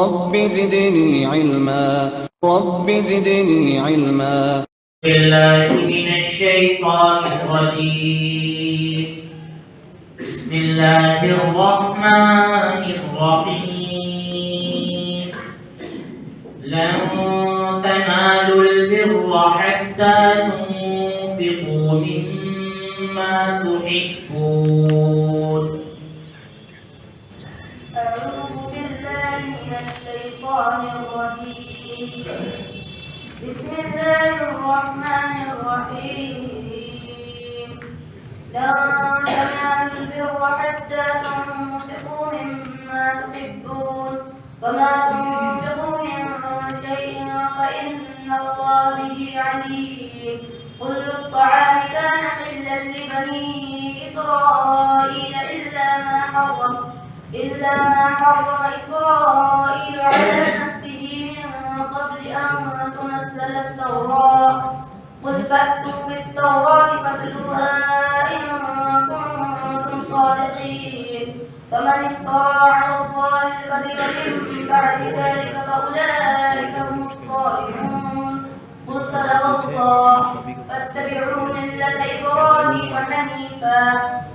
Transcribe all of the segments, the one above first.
رب زدني علما رب زدني علما. بالله من الشيطان الرجيم. بسم الله الرحمن الرحيم. لن تنالوا البر حتى تنفقوا مما تحبون. أعوذ بالله من الشيطان الرجيم. بسم الله الرحمن الرحيم. لن تنالوا البر حتى تنفقوا مما تحبون وما تنفقوا من شيء فإن الله به عليم. كل الطعام كان حلا لبني إسرائيل إلا ما حرم إسرائيل على نفسه من قبل أن تنزل التوراة. قل فأتوا بالتوراة فاتلوها إن كنتم صادقين. فمن افترى على الله الكذب من بعد ذلك فأولئك هم الظالمون. قل صدق الله. فاتبعوا ملة إبراهيم حنيفا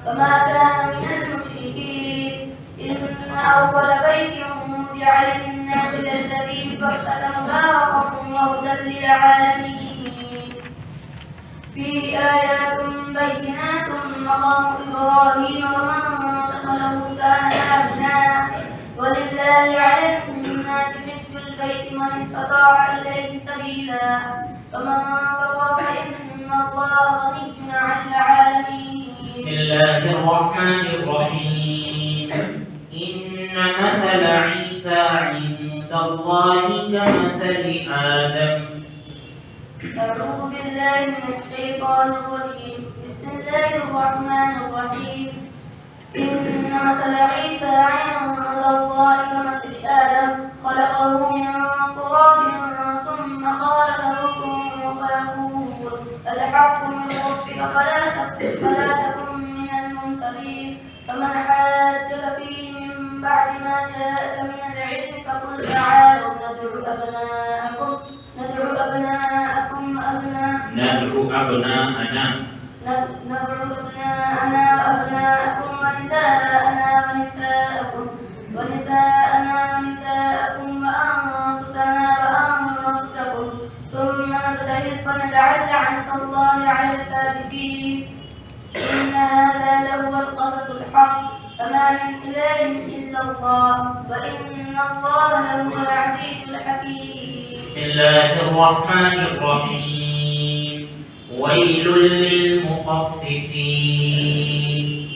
وما كان من المشركين. إن أول بيت وضع للناس للذي ببكة مباركا وهدى للعالمين. فيه آيات بينات مقام إبراهيم ومن دخله كان آمنا. ولله على الناس حج البيت من استطاع إليه سبيلا. فمن كفر فإن الله غني عن العالمين. بسم الله الرحمن الرحيم. إن مثل عيسى عند الله كمثل آدم. أعوذ بالله من الشيطان الرجيم. بسم الله الرحمن الرحيم. إن مثل عيسى عند الله كمثل آدم خلقه من تراب ثم قال له كن فيكون. الحق من ربك فلا تكن من الممترين. فمن حاجك فيه من بعد ما جاءك من العلم فقل تعالوا ندعو أبناءنا وأبناءكم ونساءنا ونساءكم وأنفسنا وأنفسكم ثم نبتهل فنجعل لعنة الله على الكاذبين. إن هذا لهو القصص الحق فما من إله إلا الله وإن الله لهو العزيز الحكيم. بسم الله الرحمن الرحيم. ويل للمطففين.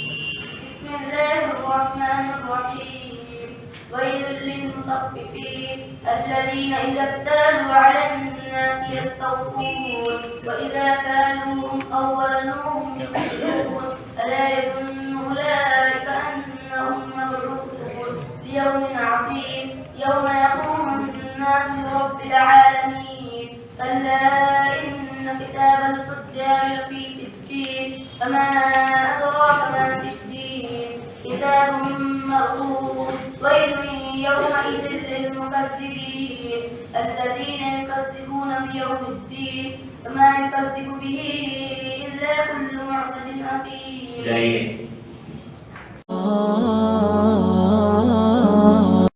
بسم الله الرحمن الرحيم. ويل للمطففين الذين إذا اكتالوا على الناس يستوفون وإذا كالوهم أو وزنوهم يخسرون. ألا يظن أولئك أنهم مبعوثون ليوم عظيم يوم يقوم الناس لرب العالمين. كلا إن كتاب الفجار لفي سجين. فما أدراك ما سجين. كتاب مرقوم. ويل يومئذ للمكذبين الذين يكذبون بيوم الدين. فما يكذب به إلا كل معتد أثيم.